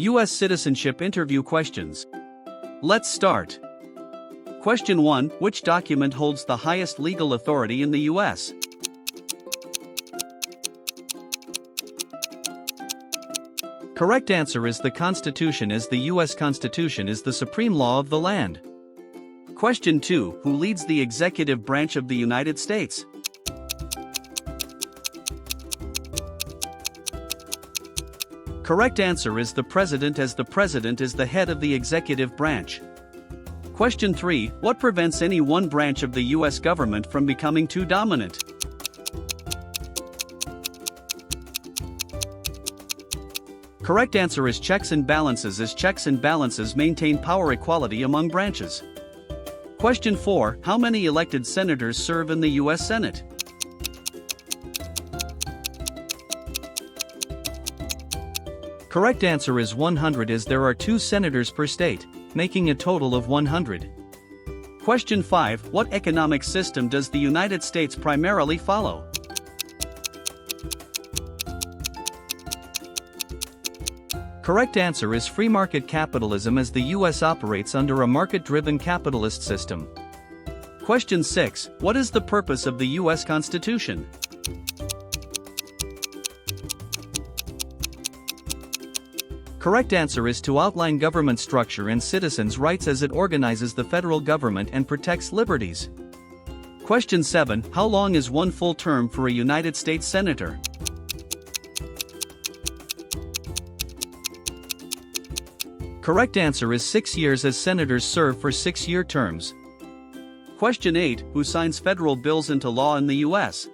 US Citizenship Interview questions. Let's start. Question 1. Which document holds the highest legal authority in the US? Correct answer is the Constitution, as the US Constitution is the supreme law of the land. Question 2. Who leads the executive branch of the United States? Correct answer is the President, as the President is the head of the executive branch. Question 3. What prevents any one branch of the US government from becoming too dominant? Correct answer is checks and balances, as checks and balances maintain power equality among branches. Question 4. How many elected senators serve in the US Senate? Correct answer is 100, as there are 2 senators per state, making a total of 100. Question 5. What economic system does the United States primarily follow? Correct answer is free market capitalism, as the US operates under a market-driven capitalist system. Question 6. What is the purpose of the US Constitution? Correct answer is to outline government structure and citizens' rights as it organizes the federal government and protects liberties. Question 7. How long is one full term for a United States Senator? Correct answer is 6 years, as senators serve for 6-year terms. Question 8. Who signs federal bills into law in the US?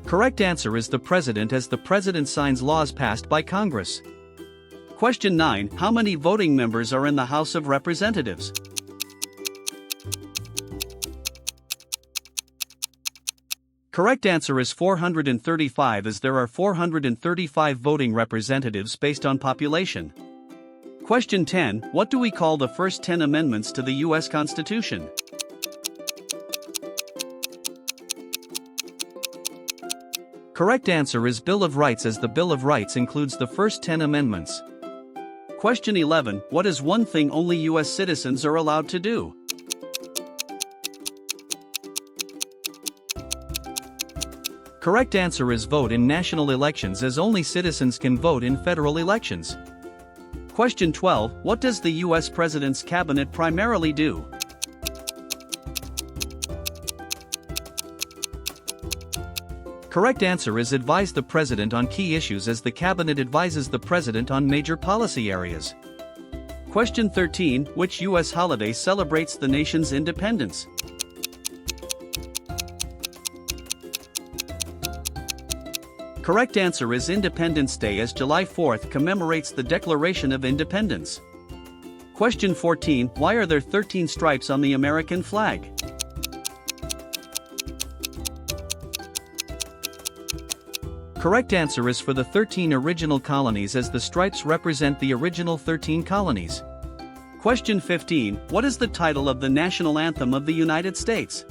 Correct answer is the President, as the President signs laws passed by Congress. Question 9. How many voting members are in the House of Representatives? Correct answer is 435, as there are 435 voting representatives based on population. Question 10. What do we call the first 10 amendments to the US Constitution? Correct answer is Bill of Rights, as the Bill of Rights includes the first 10 amendments. Question 11. What is one thing only US citizens are allowed to do? Correct answer is vote in national elections, as only citizens can vote in federal elections. Question 12. What does the US President's cabinet primarily do? Correct answer is advise the President on key issues, as the cabinet advises the President on major policy areas. Question 13. Which US holiday celebrates the nation's independence? Correct answer is Independence Day, as July 4th commemorates the Declaration of Independence. Question 14. Why are there 13 stripes on the American flag? Correct answer is for the 13 original colonies, as the stripes represent the original 13 colonies. Question 15. What is the title of the national anthem of the United States?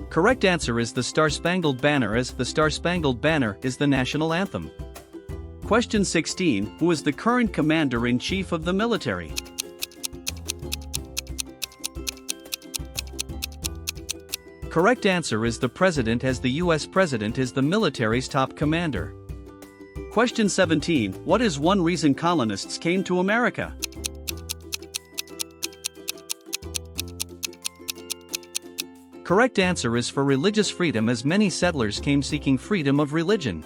Correct answer is the Star-Spangled Banner, as the Star-Spangled Banner is the national anthem. Question 16. Who is the current Commander-in-Chief of the military? Correct answer is the President, as the US President is the military's top commander. Question 17. What is one reason colonists came to America? Correct answer is for religious freedom, as many settlers came seeking freedom of religion.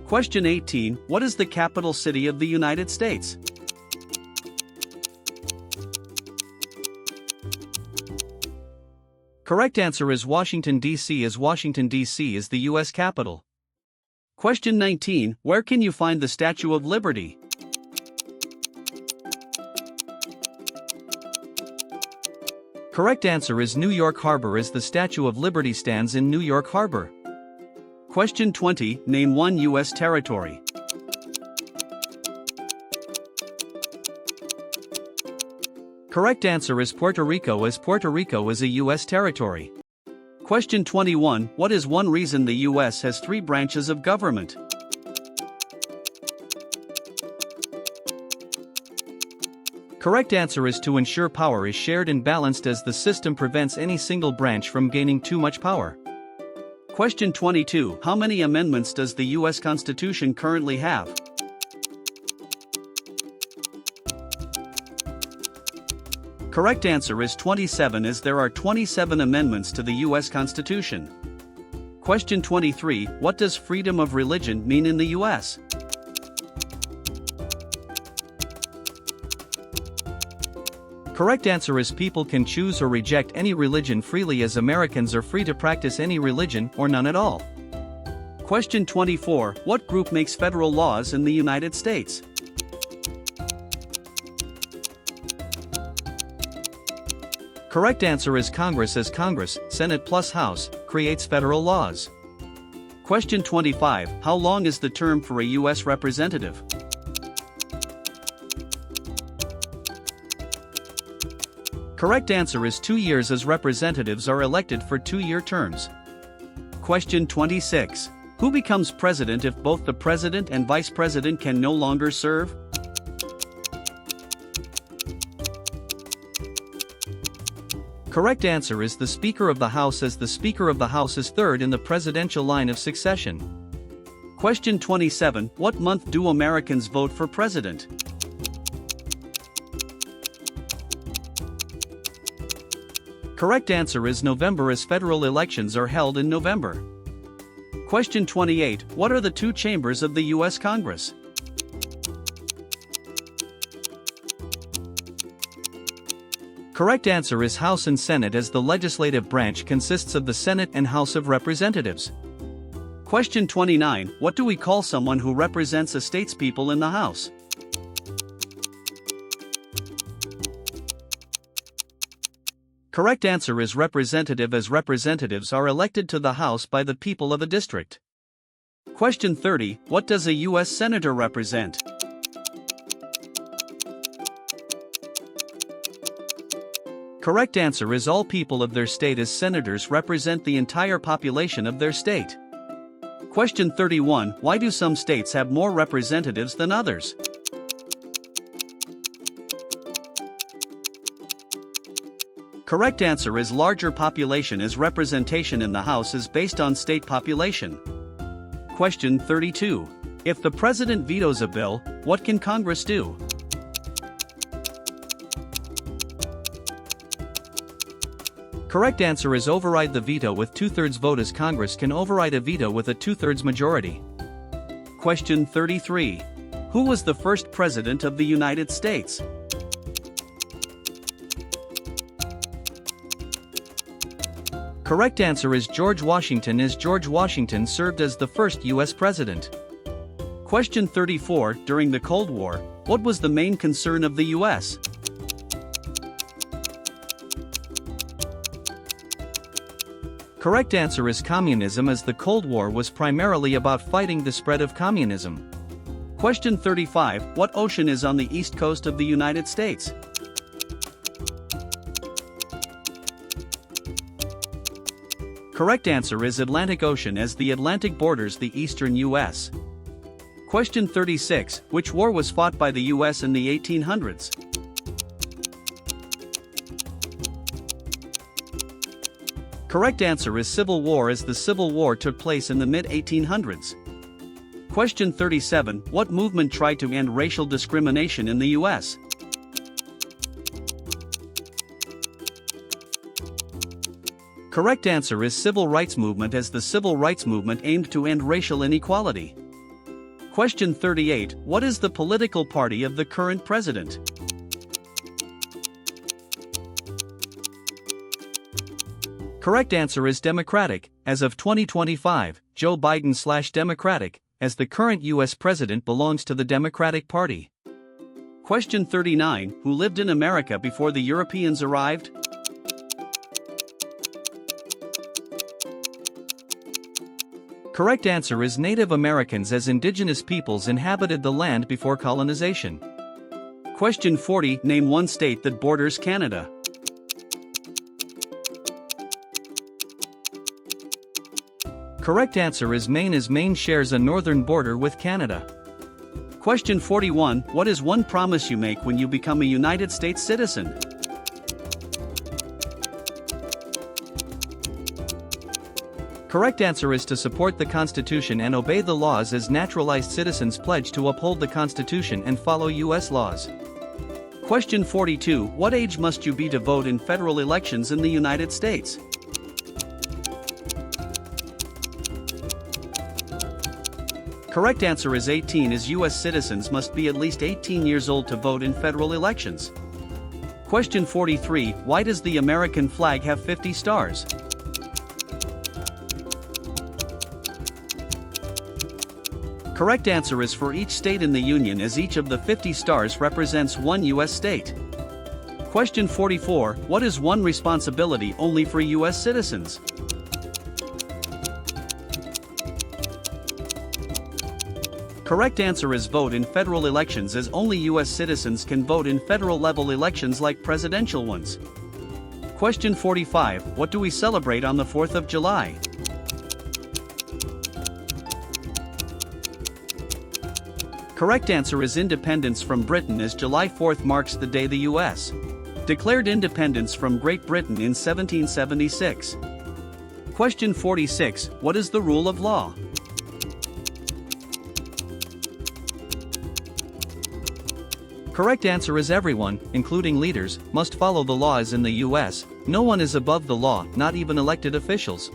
Question 18. What is the capital city of the United States? Correct answer is Washington, D.C., as Washington, D.C. is the U.S. capital. Question 19. Where can you find the Statue of Liberty? Correct answer is New York Harbor, as the Statue of Liberty stands in New York Harbor. Question 20. Name one U.S. territory. Correct answer is Puerto Rico, as Puerto Rico is a U.S. territory. Question 21. What is one reason the U.S. has 3 branches of government? Correct answer is to ensure power is shared and balanced, as the system prevents any single branch from gaining too much power. Question 22. How many amendments does the U.S. Constitution currently have? Correct answer is 27, as there are 27 amendments to the U.S. Constitution. Question 23. What does freedom of religion mean in the U.S.? Correct answer is people can choose or reject any religion freely, as Americans are free to practice any religion or none at all. Question 24. What group makes federal laws in the United States? Correct answer is Congress, as Congress, Senate plus House, creates federal laws. Question 25. How long is the term for a U.S. representative? Correct answer is 2 years, as representatives are elected for 2-year terms. Question 26. Who becomes president if both the president and vice president can no longer serve? Correct answer is the Speaker of the House, as the Speaker of the House is third in the presidential line of succession. Question 27. What month do Americans vote for president? Correct answer is November, as federal elections are held in November. Question 28. What are the 2 chambers of the U.S. Congress? Correct answer is House and Senate, as the legislative branch consists of the Senate and House of Representatives. Question 29. What do we call someone who represents a state's people in the House? Correct answer is representative, as representatives are elected to the House by the people of a district. Question 30. What does a U.S. Senator represent? Correct answer is all people of their state, as senators represent the entire population of their state. Question 31. Why do some states have more representatives than others? Correct answer is larger population, as representation in the House is based on state population. Question 32. If the president vetoes a bill, what can Congress do? Correct answer is override the veto with 2/3 vote, as Congress can override a veto with a 2/3 majority. Question 33. Who was the first president of the United States? Correct answer is George Washington, as George Washington served as the first U.S. president. Question 34. During the Cold War, what was the main concern of the U.S.? Correct answer is communism, as the Cold War was primarily about fighting the spread of communism. Question 35. What ocean is on the east coast of the United States? Correct answer is Atlantic Ocean, as the Atlantic borders the eastern U.S. Question 36. Which war was fought by the U.S. in the 1800s? Correct answer is Civil War, as the Civil War took place in the mid-1800s. Question 37. What movement tried to end racial discrimination in the U.S.? Correct answer is Civil Rights Movement, as the Civil Rights Movement aimed to end racial inequality. Question 38. What is the political party of the current president? Correct answer is Democratic. As of 2025, Joe Biden/Democratic, as the current U.S. president, belongs to the Democratic Party. Question 39. Who lived in America before the Europeans arrived? Correct answer is Native Americans, as indigenous peoples inhabited the land before colonization. Question 40. Name one state that borders Canada. Correct answer is Maine, as Maine shares a northern border with Canada. Question 41. What is one promise you make when you become a United States citizen? Correct answer is to support the Constitution and obey the laws, as naturalized citizens pledge to uphold the Constitution and follow U.S. laws. Question 42. What age must you be to vote in federal elections in the United States? Correct answer is 18, as U.S. citizens must be at least 18 years old to vote in federal elections. Question 43. Why does the American flag have 50 stars? Correct answer is for each state in the Union, as each of the 50 stars represents one U.S. state. Question 44. What is one responsibility only for U.S. citizens? Correct answer is vote in federal elections, as only U.S. citizens can vote in federal-level elections like presidential ones. Question 45. What do we celebrate on the 4th of July? Correct answer is independence from Britain, as July 4th marks the day the U.S. declared independence from Great Britain in 1776. Question 46. What is the rule of law? Correct answer is everyone, including leaders, must follow the laws in the U.S. No one is above the law, not even elected officials.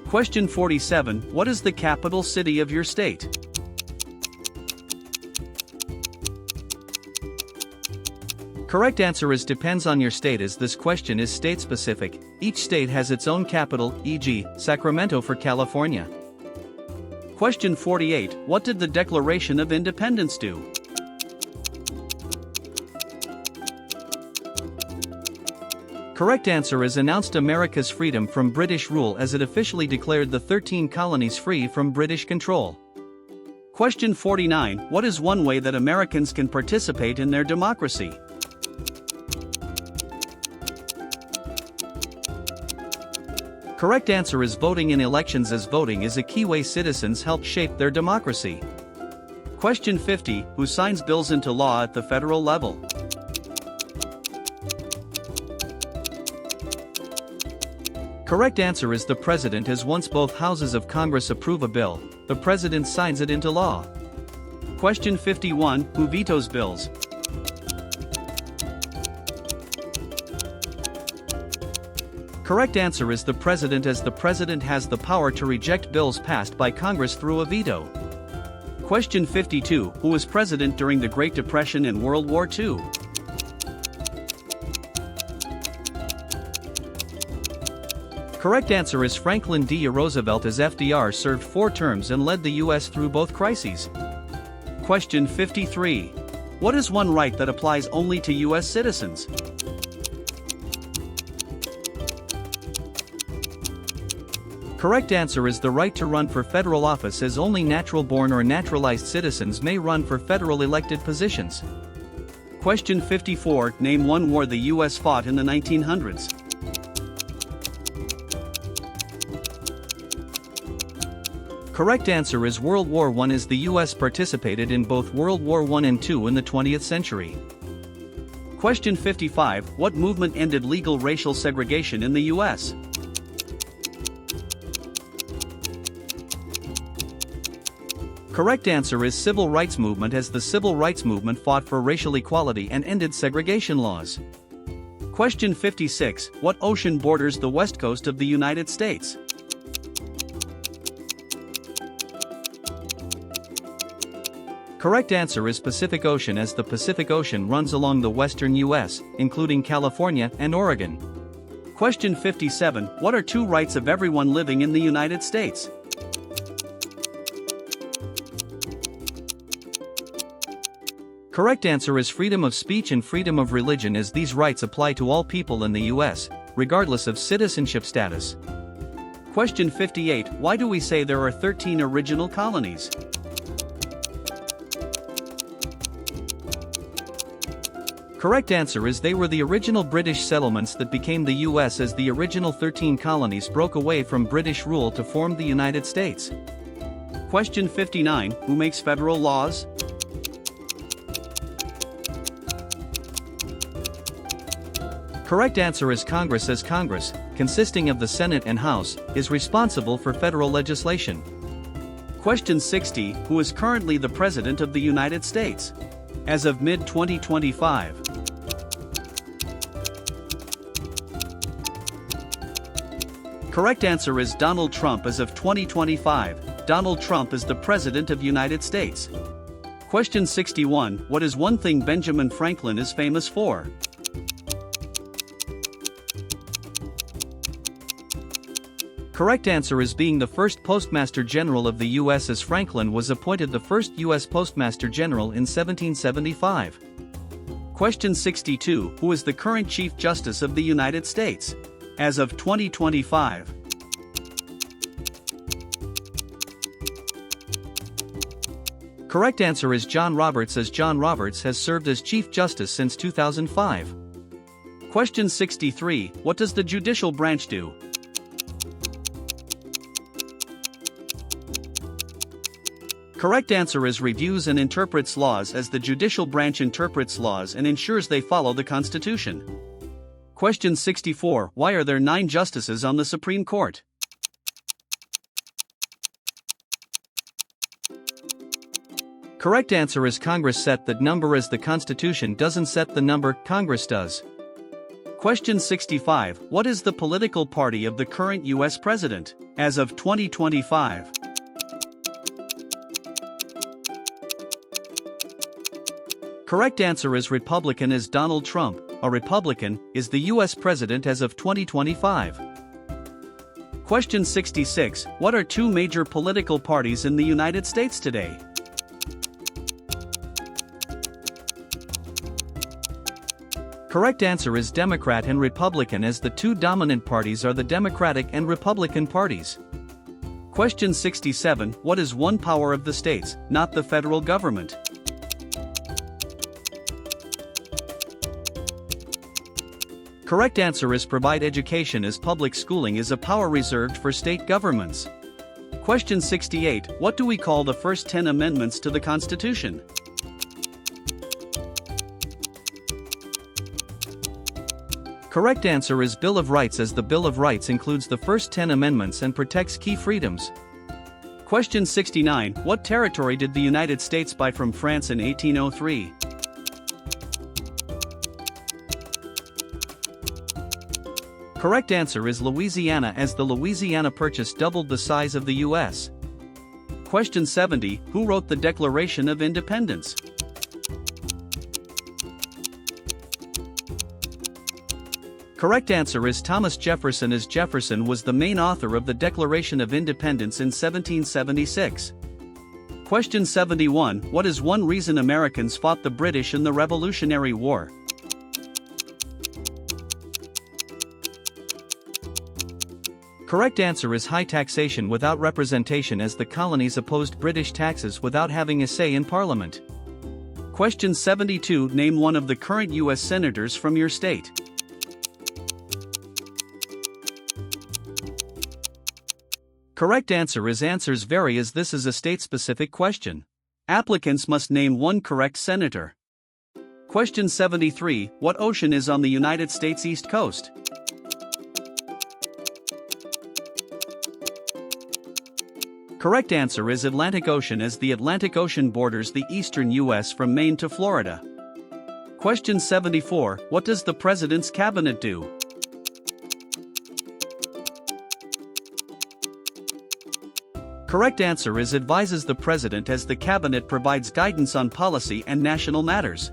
Question 47. What is the capital city of your state? Correct answer is depends on your state, as this question is state-specific. Each state has its own capital, e.g., Sacramento for California. Question 48. What did the Declaration of Independence do? Correct answer is announced America's freedom from British rule, as it officially declared the 13 colonies free from British control. Question 49. What is one way that Americans can participate in their democracy? Correct answer is voting in elections, as voting is a key way citizens help shape their democracy. Question 50. Who signs bills into law at the federal level? Correct answer is the President, as once both houses of Congress approve a bill, the President signs it into law. Question 51. Who vetoes bills? Correct answer is the President, as the President has the power to reject bills passed by Congress through a veto. Question 52. Who was president during the Great Depression and World War II? Correct answer is Franklin D. Roosevelt, as FDR served 4 terms and led the U.S. through both crises. Question 53. What is one right that applies only to U.S. citizens? Correct answer is the right to run for federal office, as only natural-born or naturalized citizens may run for federal elected positions. Question 54. Name one war the U.S. fought in the 1900s. Correct answer is World War I, as the U.S. participated in both World War I and II in the 20th century. Question 55. What movement ended legal racial segregation in the U.S.? Correct answer is Civil Rights Movement, as the Civil Rights Movement fought for racial equality and ended segregation laws. Question 56. What ocean borders the west coast of the United States? Correct answer is Pacific Ocean, as the Pacific Ocean runs along the western U.S., including California and Oregon. Question 57. What are 2 rights of everyone living in the United States? Correct answer is freedom of speech and freedom of religion, as these rights apply to all people in the U.S., regardless of citizenship status. Question 58. Why do we say there are 13 original colonies? Correct answer is they were the original British settlements that became the US as the original 13 colonies broke away from British rule to form the United States. Question 59. Who makes federal laws? Correct answer is Congress, as Congress, consisting of the Senate and House, is responsible for federal legislation. Question 60. Who is currently the President of the United States? As of mid-2025. Correct answer is Donald Trump. As of 2025, Donald Trump is the President of United States. Question 61. What is one thing Benjamin Franklin is famous for? Correct answer is being the first Postmaster General of the U.S., as Franklin was appointed the first U.S. Postmaster General in 1775. Question 62. Who is the current Chief Justice of the United States? As of 2025. Correct answer is John Roberts, as John Roberts has served as Chief Justice since 2005. Question 63. What does the judicial branch do? Correct answer is reviews and interprets laws, as the judicial branch interprets laws and ensures they follow the Constitution. Question 64. Why are there 9 justices on the Supreme Court? Correct answer is Congress set that number, as the Constitution doesn't set the number, Congress does. Question 65. What is the political party of the current U.S. President, as of 2025? Correct answer is Republican, as Donald Trump, a Republican, is the U.S. President as of 2025. Question 66. What are 2 major political parties in the United States today? Correct answer is Democrat and Republican, as the 2 dominant parties are the Democratic and Republican parties. Question 67. What is one power of the states, not the federal government? Correct answer is provide education, as public schooling is a power reserved for state governments. Question 68. What do we call the first 10 amendments to the Constitution? Correct answer is Bill of Rights, as the Bill of Rights includes the first 10 amendments and protects key freedoms. Question 69. What territory did the United States buy from France in 1803? Correct answer is Louisiana, as the Louisiana Purchase doubled the size of the U.S. Question 70. Who wrote the Declaration of Independence? Correct answer is Thomas Jefferson, as Jefferson was the main author of the Declaration of Independence in 1776. Question 71. What is one reason Americans fought the British in the Revolutionary War? Correct answer is high taxation without representation, as the colonies opposed British taxes without having a say in Parliament. Question 72. Name one of the current U.S. senators from your state. Correct answer is answers vary, as this is a state-specific question. Applicants must name one correct senator. Question 73. What ocean is on the United States East Coast? Correct answer is Atlantic Ocean, as the Atlantic Ocean borders the eastern U.S. from Maine to Florida. Question 74. What does the President's Cabinet do? Correct answer is advises the President, as the Cabinet provides guidance on policy and national matters.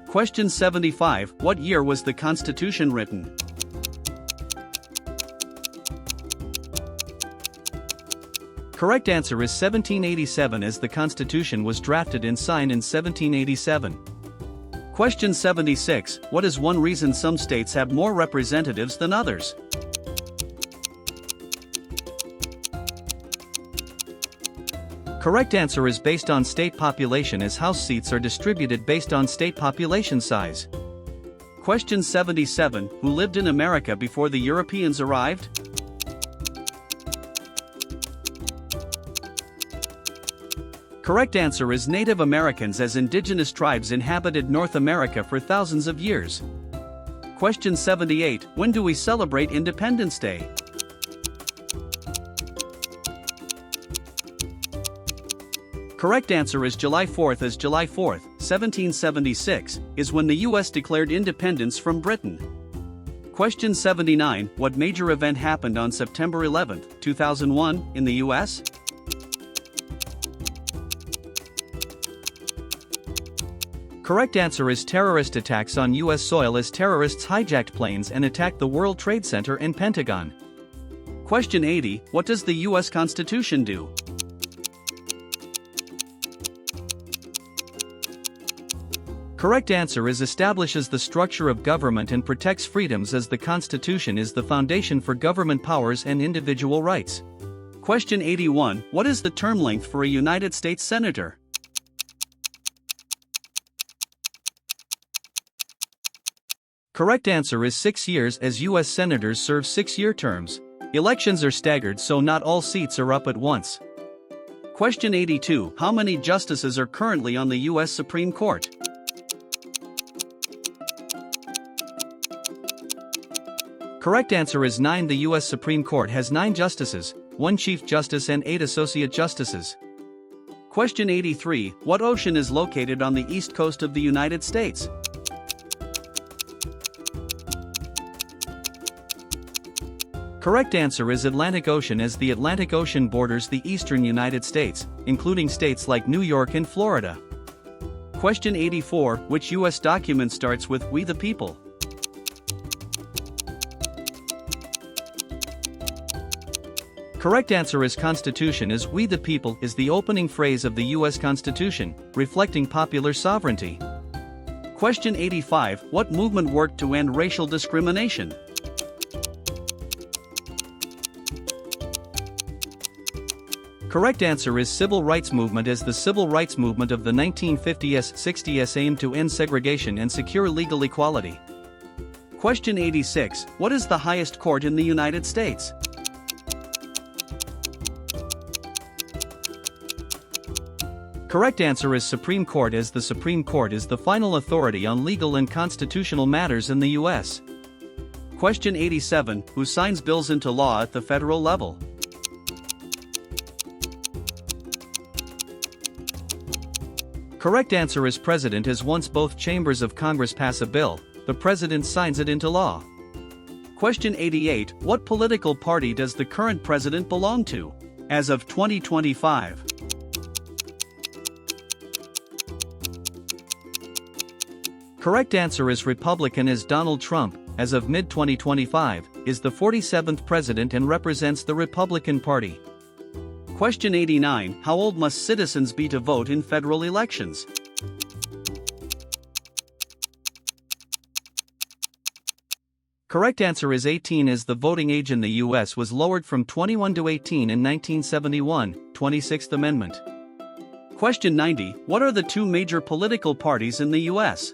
Question 75. What year was the Constitution written? Correct answer is 1787, as the Constitution was drafted and signed in 1787. Question 76. What is one reason some states have more representatives than others? Correct answer is based on state population, as House seats are distributed based on state population size. Question 77. Who lived in America before the Europeans arrived? Correct answer is Native Americans, as indigenous tribes inhabited North America for thousands of years. Question 78. When do we celebrate Independence Day? Correct answer is July 4th, as July 4th, 1776, is when the US declared independence from Britain. Question 79. What major event happened on September 11, 2001, in the US? Correct answer is terrorist attacks on US soil, as terrorists hijacked planes and attacked the World Trade Center and Pentagon. Question 80. What does the US Constitution do? Correct answer is establishes the structure of government and protects freedoms, as the Constitution is the foundation for government powers and individual rights. Question 81. What is the term length for a United States Senator? Correct answer is 6 years, as U.S. Senators serve 6-year terms. Elections are staggered, so not all seats are up at once. Question 82. How many justices are currently on the U.S. Supreme Court? Correct answer is 9. The U.S. Supreme Court has 9 justices, 1 Chief Justice and 8 Associate Justices. Question 83. What ocean is located on the east coast of the United States? Correct answer is Atlantic Ocean, as the Atlantic Ocean borders the eastern United States, including states like New York and Florida. Question 84. Which U.S. document starts with "We the People"? Correct answer is Constitution, as "We the People" is the opening phrase of the U.S. Constitution, reflecting popular sovereignty. Question 85. What movement worked to end racial discrimination? Correct answer is Civil Rights Movement, as the Civil Rights Movement of the 1950s-60s aimed to end segregation and secure legal equality. Question 86. What is the highest court in the United States? Correct answer is Supreme Court, as the Supreme Court is the final authority on legal and constitutional matters in the U.S. Question 87. Who signs bills into law at the federal level? Correct answer is President, as once both chambers of Congress pass a bill, the President signs it into law. Question 88. What political party does the current president belong to, as of 2025? Correct answer is Republican, as Donald Trump, as of mid-2025, is the 47th president and represents the Republican Party. Question 89. How old must citizens be to vote in federal elections? Correct answer is 18, as the voting age in the U.S. was lowered from 21 to 18 in 1971, 26th Amendment. Question 90. What are the 2 major political parties in the U.S.?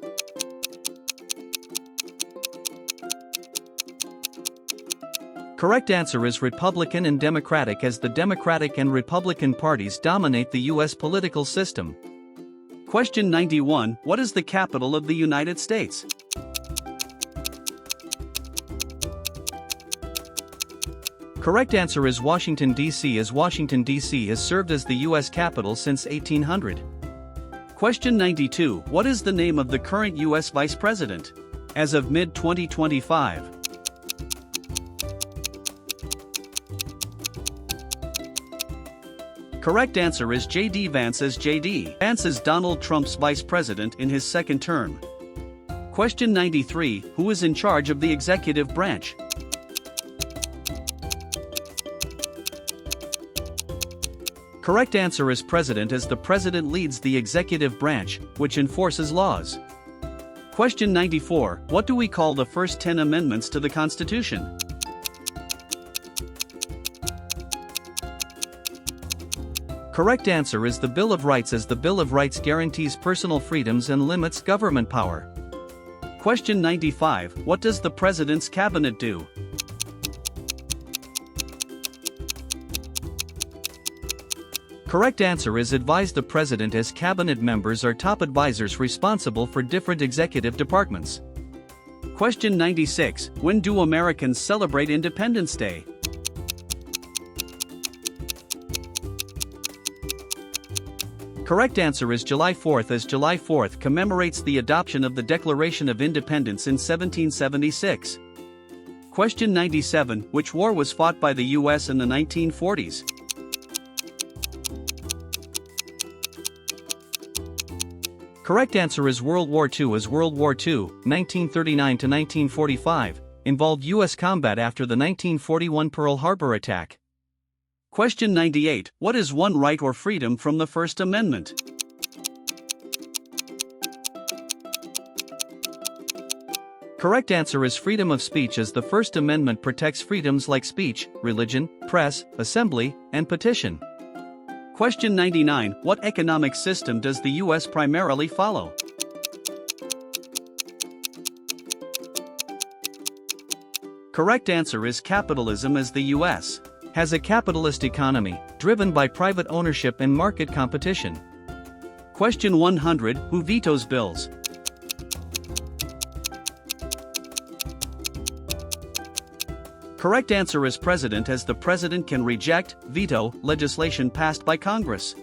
Correct answer is Republican and Democratic, as the Democratic and Republican parties dominate the U.S. political system. Question 91. What is the capital of the United States? Correct answer is Washington, D.C., as Washington, D.C. has served as the U.S. capital since 1800. Question 92. What is the name of the current U.S. Vice President, as of mid-2025? Correct answer is J.D. Vance, as J.D. Vance is Donald Trump's vice president in his second term. Question 93. Who is in charge of the executive branch? Correct answer is President, as the President leads the executive branch, which enforces laws. Question 94. What do we call the first 10 amendments to the Constitution? Correct answer is the Bill of Rights, as the Bill of Rights guarantees personal freedoms and limits government power. Question 95. What does the President's Cabinet do? Correct answer is advise the President, as Cabinet members are top advisors responsible for different executive departments. Question 96. When do Americans celebrate Independence Day? Correct answer is July 4th, as July 4th commemorates the adoption of the Declaration of Independence in 1776. Question 97. Which war was fought by the US in the 1940s? Correct answer is World War II, as World War II, 1939 to 1945, involved US combat after the 1941 Pearl Harbor attack. Question 98. What is one right or freedom from the First Amendment? Correct answer is freedom of speech, as the First Amendment protects freedoms like speech, religion, press, assembly, and petition. Question 99. What economic system does the US primarily follow? Correct answer is capitalism, as the US has a capitalist economy, driven by private ownership and market competition. Question 100. Who vetoes bills? Correct answer is President, as the President can reject, veto, legislation passed by Congress.